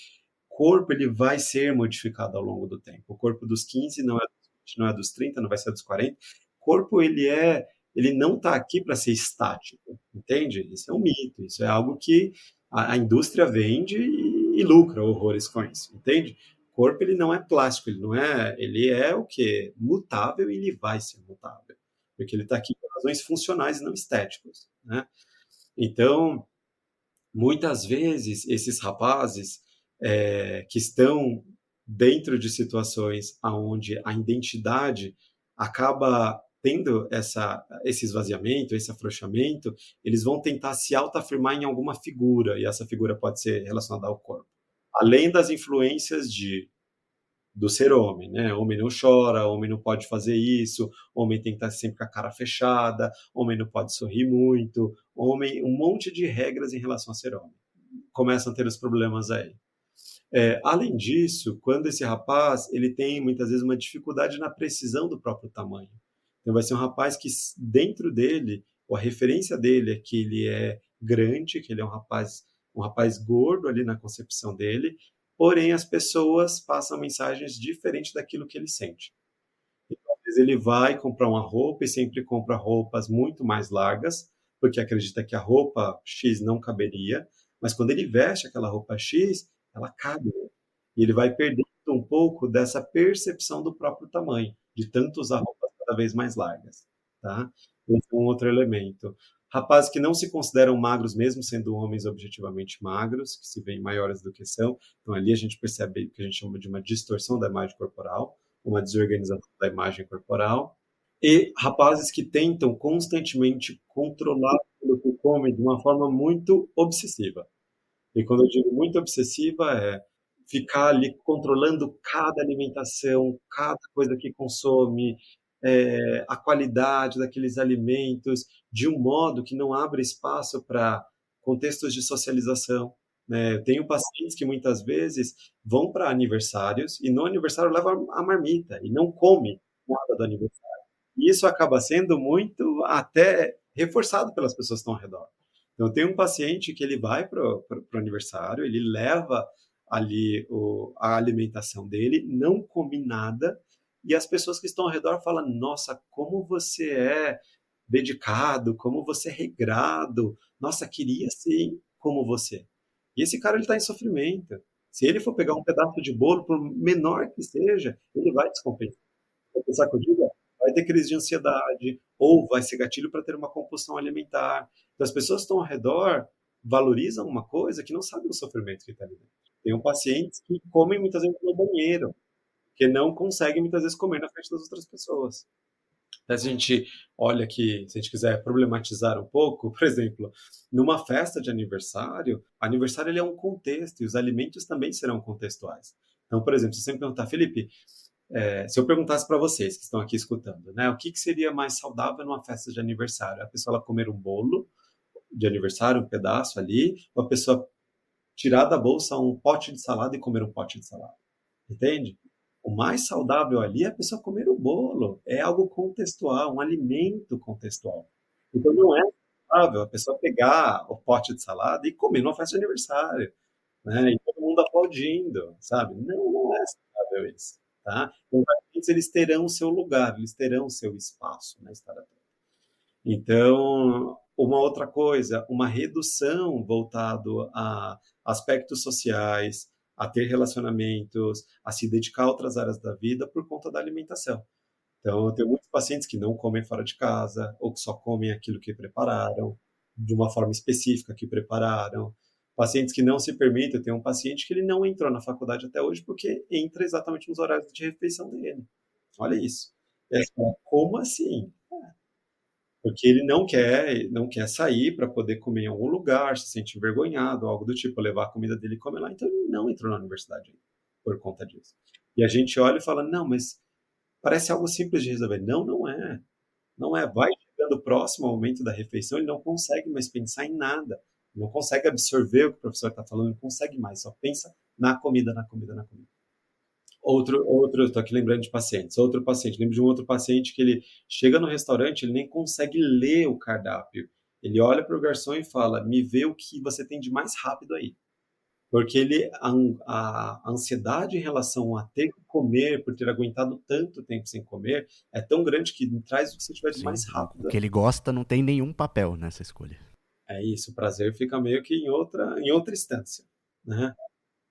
corpo ele vai ser modificado ao longo do tempo. O corpo dos 15 não é dos 20, não é dos 30, não vai ser dos 40. O corpo ele não está aqui para ser estático, entende? Isso é um mito, isso é algo que a indústria vende e lucra horrores com isso, entende? O corpo ele não é plástico, ele é o que mutável e ele vai ser mutável, porque ele está aqui por razões funcionais e não estéticas, né? Então, muitas vezes esses rapazes que estão dentro de situações onde a identidade acaba tendo esse esvaziamento, esse afrouxamento, eles vão tentar se autoafirmar em alguma figura, e essa figura pode ser relacionada ao corpo. Além das influências do ser homem, né? Homem não chora, homem não pode fazer isso, homem tem que estar sempre com a cara fechada, homem não pode sorrir muito, homem, um monte de regras em relação a ser homem. Começam a ter os problemas aí. Além disso, quando esse rapaz ele tem muitas vezes uma dificuldade na precisão do próprio tamanho. Então vai ser um rapaz que dentro dele, ou a referência dele é que ele é grande, que ele é um rapaz gordo ali na concepção dele, porém as pessoas passam mensagens diferentes daquilo que ele sente. Então, às vezes ele vai comprar uma roupa e sempre compra roupas muito mais largas, porque acredita que a roupa X não caberia, mas quando ele veste aquela roupa X, ela cabe. E ele vai perdendo um pouco dessa percepção do próprio tamanho, de tanto usar roupas cada vez mais largas, tá? Esse é um outro elemento. Rapazes que não se consideram magros, mesmo sendo homens objetivamente magros, que se veem maiores do que são, então ali a gente percebe o que a gente chama de uma distorção da imagem corporal, uma desorganização da imagem corporal, e rapazes que tentam constantemente controlar aquilo que comem de uma forma muito obsessiva. E quando eu digo muito obsessiva, é ficar ali controlando cada alimentação, cada coisa que consome, a qualidade daqueles alimentos, de um modo que não abre espaço para contextos de socialização. Né? Eu tenho pacientes que muitas vezes vão para aniversários e no aniversário leva a marmita e não come nada do aniversário. E isso acaba sendo muito até reforçado pelas pessoas que estão ao redor. Então, eu tenho um paciente que ele vai para o aniversário, ele leva ali a alimentação dele, não come nada, e as pessoas que estão ao redor falam: nossa, como você é dedicado, como você é regrado, nossa, queria ser como você. E esse cara ele está em sofrimento. Se ele for pegar um pedaço de bolo, por menor que seja, ele vai descompensar. Vai pensar que eu digo, vai ter crise de ansiedade, ou vai ser gatilho para ter uma compulsão alimentar. Então, as pessoas que estão ao redor valorizam uma coisa que não sabem o sofrimento que está ali dentro. Tem um pacientes que comem muitas vezes no banheiro, que não conseguem muitas vezes comer na frente das outras pessoas. Então, se a gente olha aqui, se a gente quiser problematizar um pouco, por exemplo, numa festa de aniversário, aniversário ele é um contexto e os alimentos também serão contextuais. Então, por exemplo, se você me perguntar, Felipe, se eu perguntasse para vocês que estão aqui escutando, né, o que seria mais saudável numa festa de aniversário? A pessoa ela comer um bolo de aniversário, um pedaço ali, ou a pessoa tirar da bolsa um pote de salada e comer um pote de salada? Entende? O mais saudável ali é a pessoa comer o bolo. É algo contextual, um alimento contextual. Então não é saudável a pessoa pegar o pote de salada e comer numa festa de aniversário, né? E todo mundo aplaudindo, sabe? Não, não é saudável isso, tá? Então, os alimentos, eles terão o seu lugar, eles terão o seu espaço na história toda. Então, uma outra coisa, uma redução voltado a aspectos sociais, a ter relacionamentos, a se dedicar a outras áreas da vida por conta da alimentação. Então, eu tenho muitos pacientes que não comem fora de casa, ou que só comem aquilo que prepararam, de uma forma específica que prepararam. Pacientes que não se permitem, eu tenho um paciente que ele não entrou na faculdade até hoje porque entra exatamente nos horários de refeição dele. Olha isso. Como assim? Porque ele não quer sair para poder comer em algum lugar, se sente envergonhado, algo do tipo, levar a comida dele e comer lá. Então ele não entrou na universidade ainda, por conta disso. E a gente olha e fala, não, mas parece algo simples de resolver. Não, não é. Não é. Vai chegando próximo ao momento da refeição, ele não consegue mais pensar em nada. Não consegue absorver o que o professor está falando, não consegue mais, só pensa na comida, na comida, na comida. Estou aqui lembrando de pacientes. Outro paciente, lembro de um outro paciente que ele chega no restaurante, ele nem consegue ler o cardápio. Ele olha para o garçom e fala: me vê o que você tem de mais rápido aí. Porque a ansiedade em relação a ter que comer, por ter aguentado tanto tempo sem comer, é tão grande que traz o que você tiver de Sim, mais rápido. o que ele gosta não tem nenhum papel nessa escolha. É isso, o prazer fica meio que em outra instância, né?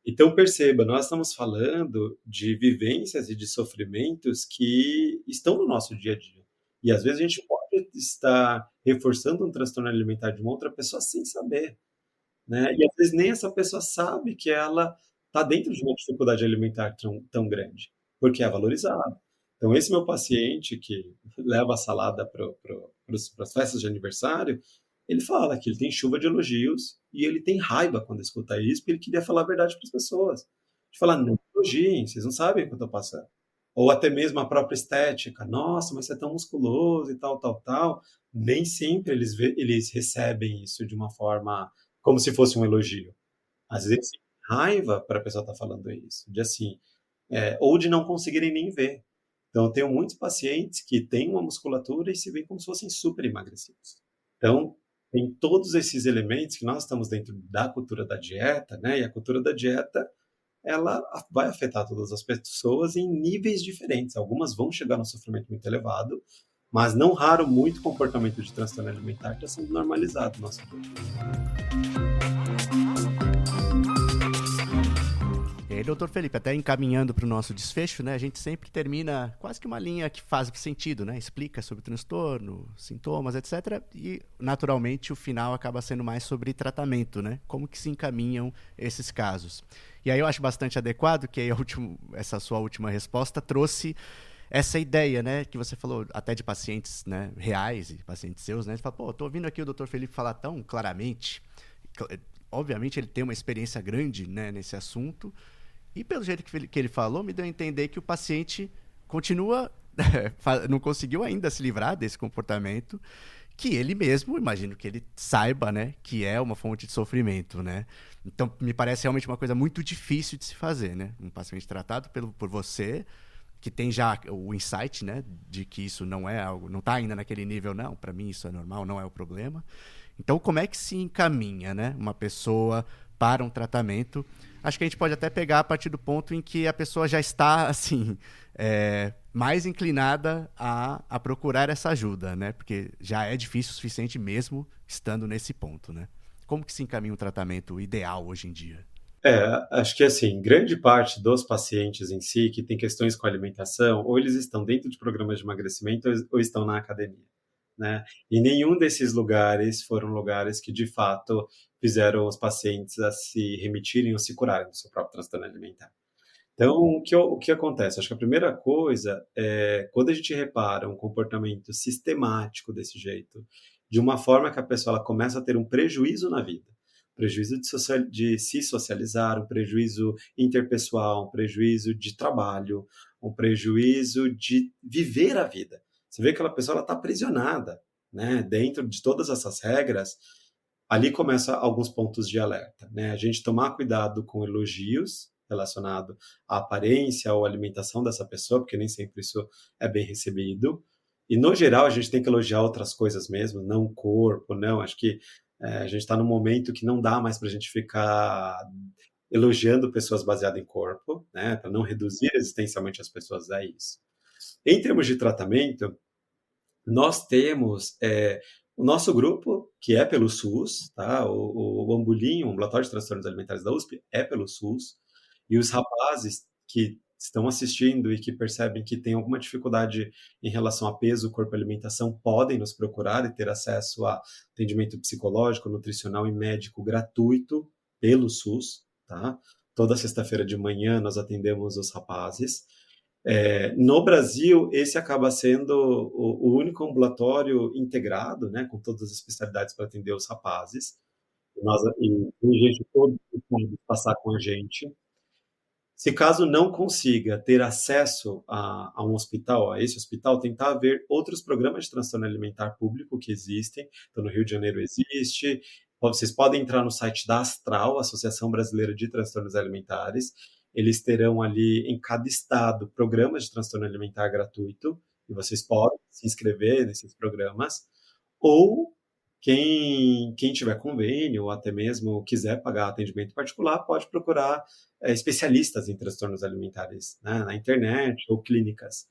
Então, perceba, nós estamos falando de vivências e de sofrimentos que estão no nosso dia a dia. E às vezes a gente pode estar reforçando um transtorno alimentar de uma outra pessoa sem saber, né? E às vezes nem essa pessoa sabe que ela está dentro de uma dificuldade alimentar tão grande, porque é valorizado. Então, esse meu paciente que leva a salada para as festas de aniversário, ele fala que ele tem chuva de elogios e ele tem raiva quando escuta isso, porque ele queria falar a verdade para as pessoas. De falar, não elogiem, vocês não sabem o que eu estou passando. Ou até mesmo a própria estética. Nossa, mas você é tão musculoso e tal, tal, tal. Nem sempre eles recebem isso de uma forma como se fosse um elogio. Às vezes, raiva para a pessoa estar falando isso. De assim, ou de não conseguirem nem ver. Então, eu tenho muitos pacientes que têm uma musculatura e se veem como se fossem super emagrecidos. Então, tem todos esses elementos que nós estamos dentro da cultura da dieta, né? E a cultura da dieta, ela vai afetar todas as pessoas em níveis diferentes. Algumas vão chegar no sofrimento muito elevado, mas não raro, muito comportamento de transtorno alimentar está sendo normalizado no nosso dia. E aí, doutor Felipe, até encaminhando para o nosso desfecho, né, a gente sempre termina quase que uma linha que faz sentido, né? Explica sobre o transtorno, sintomas, etc. E, naturalmente, o final acaba sendo mais sobre tratamento, né? Como que se encaminham esses casos. E aí eu acho bastante adequado que aí essa sua última resposta trouxe essa ideia, né, que você falou até de pacientes, né, reais e pacientes seus, né? Você fala, pô, tô ouvindo aqui o doutor Felipe falar tão claramente. Obviamente ele tem uma experiência grande, né, nesse assunto. E pelo jeito que ele falou, me deu a entender que o paciente continua, não conseguiu ainda se livrar desse comportamento, que ele mesmo, imagino que ele saiba, né, que é uma fonte de sofrimento, né? Então, me parece realmente uma coisa muito difícil de se fazer, né? Um paciente tratado por você, que tem já o insight, né, de que isso não é algo, não está ainda naquele nível, não, para mim isso é normal, não é o problema. Então, como é que se encaminha, né, uma pessoa para um tratamento? Acho que a gente pode até pegar a partir do ponto em que a pessoa já está, assim, mais inclinada a procurar essa ajuda, né? Porque já é difícil o suficiente mesmo estando nesse ponto, né? Como que se encaminha um tratamento ideal hoje em dia? Acho que assim, grande parte dos pacientes em si que tem questões com a alimentação, ou eles estão dentro de programas de emagrecimento ou estão na academia, né? E nenhum desses lugares foram lugares que de fato fizeram os pacientes a se remitirem ou se curarem do seu próprio transtorno alimentar. Então, o que acontece? Acho que a primeira coisa é quando a gente repara um comportamento sistemático desse jeito, de uma forma que a pessoa ela começa a ter um prejuízo na vida, prejuízo de se socializar, um prejuízo interpessoal, um prejuízo de trabalho, um prejuízo de viver a vida. Você vê que aquela pessoa está aprisionada, né? Dentro de todas essas regras, ali começa alguns pontos de alerta, né? A gente tomar cuidado com elogios relacionado à aparência ou à alimentação dessa pessoa, porque nem sempre isso é bem recebido. E, no geral, a gente tem que elogiar outras coisas mesmo, não o corpo, não. Acho que a gente está num momento que não dá mais para a gente ficar elogiando pessoas baseadas em corpo, né? Para não reduzir existencialmente as pessoas a isso. Em termos de tratamento, nós temos o nosso grupo, que é pelo SUS, tá? O Ambulinho, o Ambulatório de Transtornos Alimentares da USP, é pelo SUS, e os rapazes que estão assistindo e que percebem que tem alguma dificuldade em relação a peso, corpo e alimentação, podem nos procurar e ter acesso a atendimento psicológico, nutricional e médico gratuito pelo SUS, tá? Toda sexta-feira de manhã nós atendemos os rapazes. No Brasil, esse acaba sendo o único ambulatório integrado, né, com todas as especialidades para atender os rapazes. E tem gente todo que pode passar com a gente. Se caso não consiga ter acesso a um hospital, a esse hospital, tentar ver outros programas de transtorno alimentar público que existem. Então, no Rio de Janeiro existe. Vocês podem entrar no site da Astral, Associação Brasileira de Transtornos Alimentares. Eles terão ali, em cada estado, programas de transtorno alimentar gratuito, e vocês podem se inscrever nesses programas. Ou quem tiver convênio, ou até mesmo quiser pagar atendimento particular, pode procurar especialistas em transtornos alimentares, né, na internet ou clínicas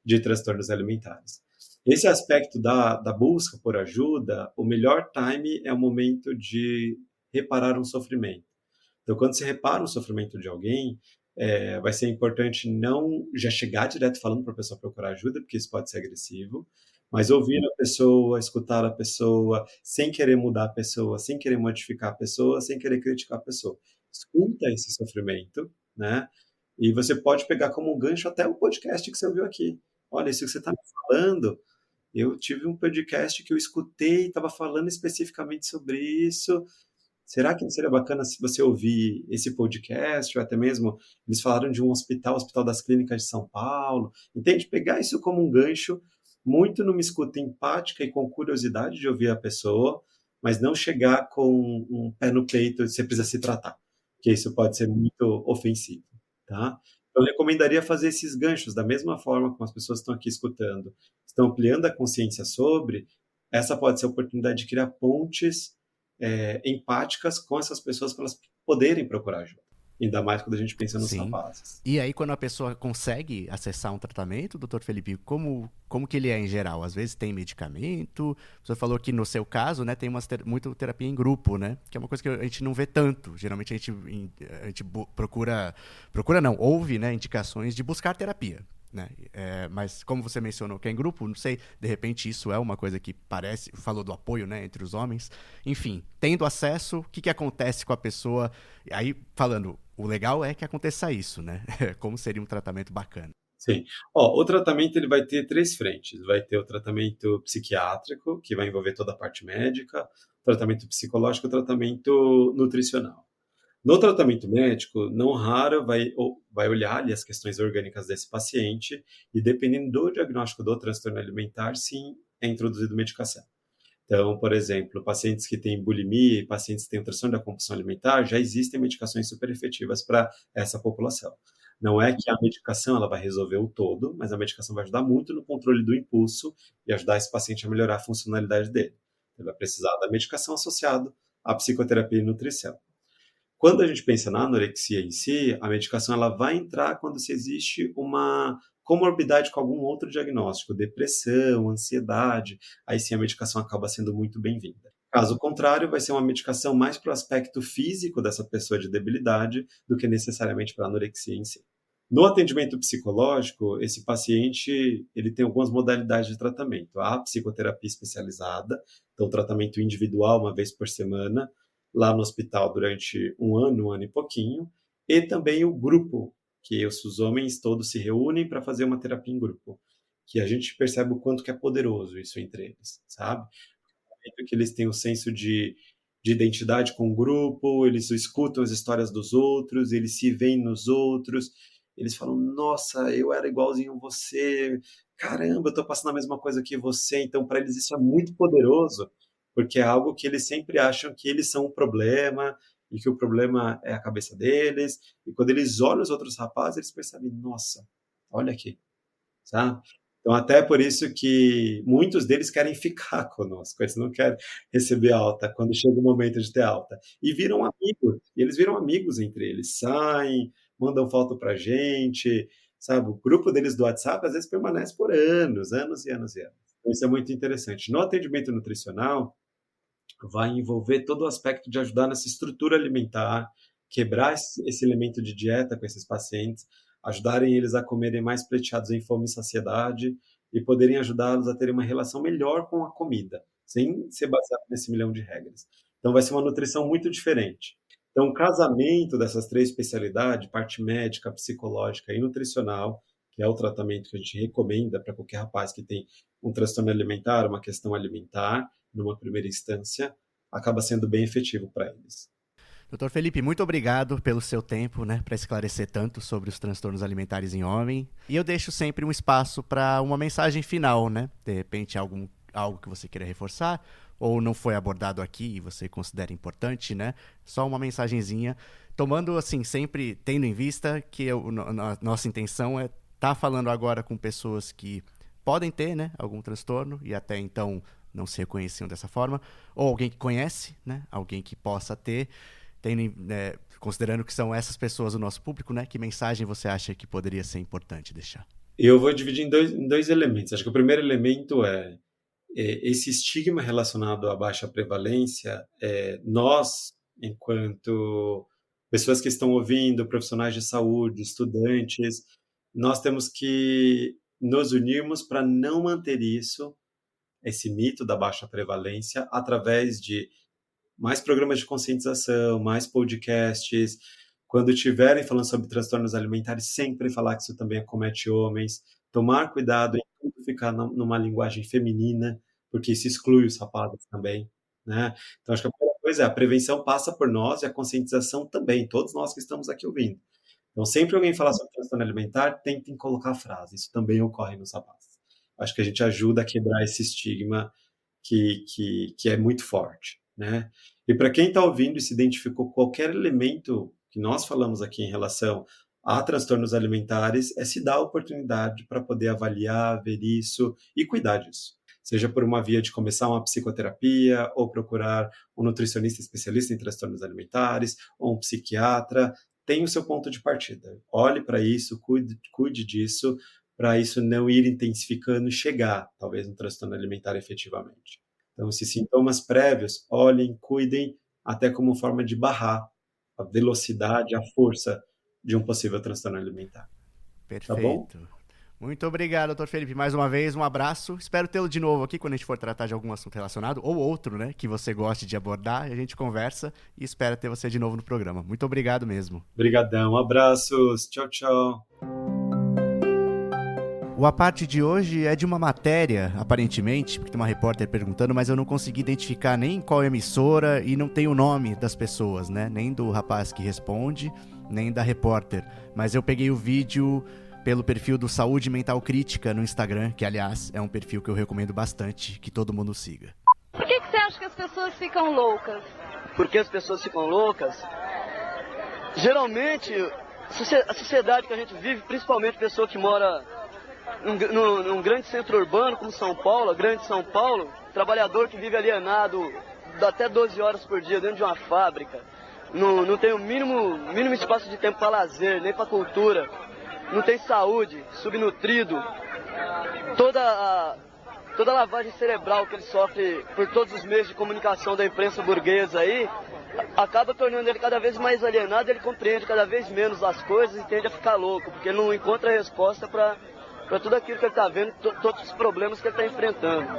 de transtornos alimentares. Esse aspecto da busca por ajuda, o melhor time é o momento de reparar um sofrimento. Então, quando você repara o sofrimento de alguém, vai ser importante não já chegar direto falando para a pessoa procurar ajuda, porque isso pode ser agressivo, mas ouvir a pessoa, escutar a pessoa, sem querer mudar a pessoa, sem querer modificar a pessoa, sem querer criticar a pessoa. Escuta esse sofrimento, né? E você pode pegar como um gancho até o podcast que você ouviu aqui. Olha, isso que você está me falando, eu tive um podcast que eu escutei e estava falando especificamente sobre isso. Será que não seria bacana se você ouvir esse podcast, ou até mesmo eles falaram de um hospital, Hospital das Clínicas de São Paulo, entende? Pegar isso como um gancho, muito numa escuta empática e com curiosidade de ouvir a pessoa, mas não chegar com um pé no peito e você precisa se tratar, porque isso pode ser muito ofensivo, tá? Eu recomendaria fazer esses ganchos da mesma forma como as pessoas estão aqui escutando, estão ampliando a consciência sobre, essa pode ser a oportunidade de criar pontes empáticas com essas pessoas para elas poderem procurar ajuda. Ainda mais quando a gente pensa nos Sim. rapazes. E aí, quando a pessoa consegue acessar um tratamento, doutor Felipe, como que ele é em geral? Às vezes tem medicamento, você falou que no seu caso, né, tem muito terapia em grupo, né? Que é uma coisa que a gente não vê tanto. Geralmente a gente procura não, ouve, né, indicações de buscar terapia. Né? Mas como você mencionou que é em grupo, não sei, de repente isso é uma coisa que parece, falou do apoio, né, entre os homens, enfim, tendo acesso, o que acontece com a pessoa, aí falando, o legal é que aconteça isso, né, como seria um tratamento bacana. Sim. O tratamento ele vai ter três frentes. Vai ter o tratamento psiquiátrico, que vai envolver toda a parte médica, o tratamento psicológico e o tratamento nutricional. No tratamento médico, não raro vai olhar ali as questões orgânicas desse paciente e, dependendo do diagnóstico do transtorno alimentar, sim, é introduzido medicação. Então, por exemplo, pacientes que têm bulimia e pacientes que têm transtorno da compulsão alimentar, já existem medicações super efetivas para essa população. Não é que a medicação ela vai resolver o todo, mas a medicação vai ajudar muito no controle do impulso e ajudar esse paciente a melhorar a funcionalidade dele. Ele vai precisar da medicação associada à psicoterapia e nutrição. Quando a gente pensa na anorexia em si, a medicação ela vai entrar quando se existe uma comorbidade com algum outro diagnóstico, depressão, ansiedade, aí sim a medicação acaba sendo muito bem-vinda. Caso contrário, vai ser uma medicação mais para o aspecto físico dessa pessoa de debilidade do que necessariamente para a anorexia em si. No atendimento psicológico, esse paciente ele tem algumas modalidades de tratamento. A psicoterapia especializada, então tratamento individual uma vez por semana, lá no hospital durante um ano e pouquinho, e também o grupo, que os homens todos se reúnem para fazer uma terapia em grupo, que a gente percebe o quanto que é poderoso isso entre eles, sabe? Que eles têm um senso de identidade com o grupo, eles escutam as histórias dos outros, eles se veem nos outros, eles falam, nossa, eu era igualzinho a você, caramba, eu estou passando a mesma coisa que você, então para eles isso é muito poderoso, porque é algo que eles sempre acham que eles são o problema, e que o problema é a cabeça deles, e quando eles olham os outros rapazes, eles percebem, nossa, olha aqui, sabe? Então, até por isso que muitos deles querem ficar conosco, eles não querem receber alta quando chega o momento de ter alta. E viram amigos, e eles viram amigos entre eles, saem, mandam foto pra gente, sabe? O grupo deles do WhatsApp às vezes permanece por anos, anos e anos e anos. Então, isso é muito interessante. No atendimento nutricional, vai envolver todo o aspecto de ajudar nessa estrutura alimentar, quebrar esse elemento de dieta com esses pacientes, ajudarem eles a comerem mais pleiteados em fome e saciedade e poderem ajudá-los a terem uma relação melhor com a comida, sem ser baseado nesse milhão de regras. Então vai ser uma nutrição muito diferente. Então o casamento dessas três especialidades, parte médica, psicológica e nutricional, que é o tratamento que a gente recomenda para qualquer rapaz que tem um transtorno alimentar, uma questão alimentar, numa primeira instância, acaba sendo bem efetivo para eles. Doutor Felipe, muito obrigado pelo seu tempo, né, para esclarecer tanto sobre os transtornos alimentares em homem. E eu deixo sempre um espaço para uma mensagem final, né? De repente algo que você queira reforçar ou não foi abordado aqui e você considera importante, né? Só uma mensagenzinha, tomando assim, sempre tendo em vista que nossa intenção é estar falando agora com pessoas que podem ter, né, algum transtorno e até então não se reconheciam dessa forma, ou alguém que conhece, né, alguém que possa ter, considerando que são essas pessoas o nosso público, né, que mensagem você acha que poderia ser importante deixar? Eu vou dividir em dois elementos. Acho que o primeiro elemento é esse estigma relacionado à baixa prevalência. Nós, enquanto pessoas que estão ouvindo, profissionais de saúde, estudantes, nós temos que nos unirmos para não manter esse mito da baixa prevalência, através de mais programas de conscientização, mais podcasts. Quando estiverem falando sobre transtornos alimentares, sempre falar que isso também acomete homens. Tomar cuidado em tudo ficar numa linguagem feminina, porque isso exclui os rapazes também, né? Então, acho que a primeira coisa é a prevenção passa por nós e a conscientização também, todos nós que estamos aqui ouvindo. Então, sempre alguém falar sobre transtorno alimentar, tentem colocar a frase. Isso também ocorre nos rapazes. Acho que a gente ajuda a quebrar esse estigma que é muito forte, né? E para quem está ouvindo e se identificou qualquer elemento que nós falamos aqui em relação a transtornos alimentares, é se dar a oportunidade para poder avaliar, ver isso e cuidar disso. Seja por uma via de começar uma psicoterapia, ou procurar um nutricionista especialista em transtornos alimentares, ou um psiquiatra, tem o seu ponto de partida. Olhe para isso, cuide disso, para isso não ir intensificando e chegar, talvez, no transtorno alimentar efetivamente. Então, esses sintomas prévios, olhem, cuidem, até como forma de barrar a velocidade, a força de um possível transtorno alimentar. Perfeito. Tá bom? Muito obrigado, doutor Felipe. Mais uma vez, um abraço. Espero tê-lo de novo aqui quando a gente for tratar de algum assunto relacionado, ou outro, né, que você goste de abordar. A gente conversa e espero ter você de novo no programa. Muito obrigado mesmo. Obrigadão, abraços, tchau, tchau. O A Parte de hoje é de uma matéria, aparentemente, porque tem uma repórter perguntando, mas eu não consegui identificar nem qual emissora e não tem o nome das pessoas, né? Nem do rapaz que responde, nem da repórter. Mas eu peguei o vídeo pelo perfil do Saúde Mental Crítica no Instagram, que, aliás, é um perfil que eu recomendo bastante, que todo mundo siga. Por que você acha que as pessoas ficam loucas? Por que as pessoas ficam loucas? Geralmente a sociedade que a gente vive, principalmente pessoa que mora num grande centro urbano como São Paulo, a grande São Paulo, trabalhador que vive alienado até 12 horas por dia dentro de uma fábrica, não tem o mínimo espaço de tempo para lazer, nem para cultura, não tem saúde, subnutrido, toda a lavagem cerebral que ele sofre por todos os meios de comunicação da imprensa burguesa aí, acaba tornando ele cada vez mais alienado, ele compreende cada vez menos as coisas e tende a ficar louco, porque ele não encontra resposta para tudo aquilo que ele está vendo, todos os problemas que ele está enfrentando.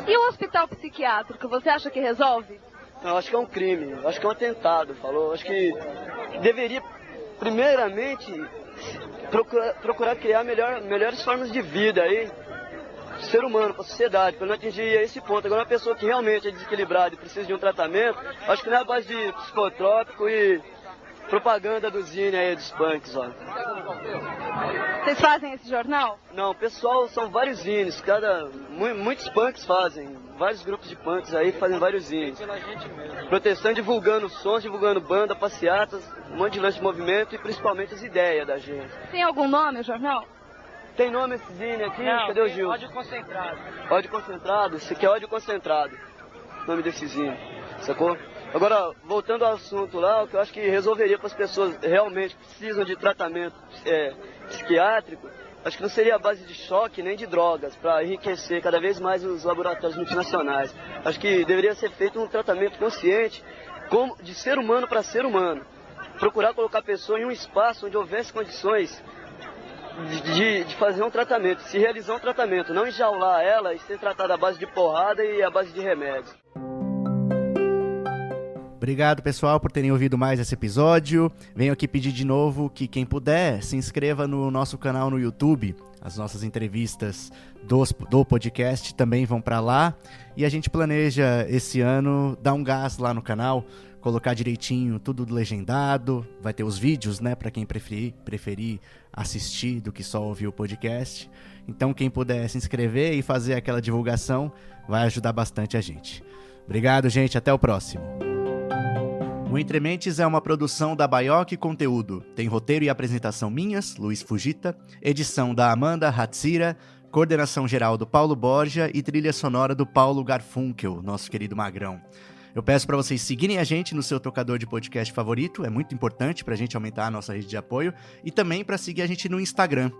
E o hospital psiquiátrico, você acha que resolve? Não, acho que é um crime, acho que é um atentado, falou. Acho que deveria, primeiramente, procurar criar melhores formas de vida aí, do ser humano, para a sociedade, para não atingir esse ponto. Agora, uma pessoa que realmente é desequilibrada e precisa de um tratamento, acho que não é a base de psicotrópico e propaganda do Zine aí, dos punks, ó. Vocês fazem esse jornal? Não, pessoal, são vários zines, muitos punks fazem, vários grupos de punks aí fazem vários zines. Protestando, divulgando sons, divulgando banda, passeatas, um monte de lance de movimento e principalmente as ideias da gente. Tem algum nome o jornal? Tem nome esse zine aqui? Não, cadê o Gil? Ódio Concentrado. Ódio Concentrado? Esse aqui é Ódio Concentrado, nome desse zine, sacou? Agora, voltando ao assunto lá, o que eu acho que resolveria para as pessoas realmente que precisam de tratamento psiquiátrico, acho que não seria a base de choque nem de drogas, para enriquecer cada vez mais os laboratórios multinacionais. Acho que deveria ser feito um tratamento consciente, de ser humano para ser humano. Procurar colocar a pessoa em um espaço onde houvesse condições de fazer um tratamento, se realizar um tratamento, não enjaular ela e ser tratada à base de porrada e à base de remédios. Obrigado, pessoal, por terem ouvido mais esse episódio. Venho aqui pedir de novo que quem puder se inscreva no nosso canal no YouTube. As nossas entrevistas do podcast também vão para lá. E a gente planeja esse ano dar um gás lá no canal, colocar direitinho tudo legendado. Vai ter os vídeos, né, para quem preferir assistir do que só ouvir o podcast. Então, quem puder se inscrever e fazer aquela divulgação vai ajudar bastante a gente. Obrigado, gente. Até o próximo. O Entre Mentes é uma produção da Baioque Conteúdo. Tem roteiro e apresentação minhas, Luiz Fujita, edição da Amanda Hatsira, coordenação geral do Paulo Borja e trilha sonora do Paulo Garfunkel, nosso querido Magrão. Eu peço para vocês seguirem a gente no seu tocador de podcast favorito, é muito importante para a gente aumentar a nossa rede de apoio, e também para seguir a gente no Instagram,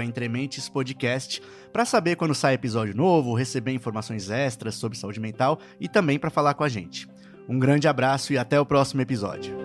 @entrementespodcast, para saber quando sai episódio novo, receber informações extras sobre saúde mental e também para falar com a gente. Um grande abraço e até o próximo episódio.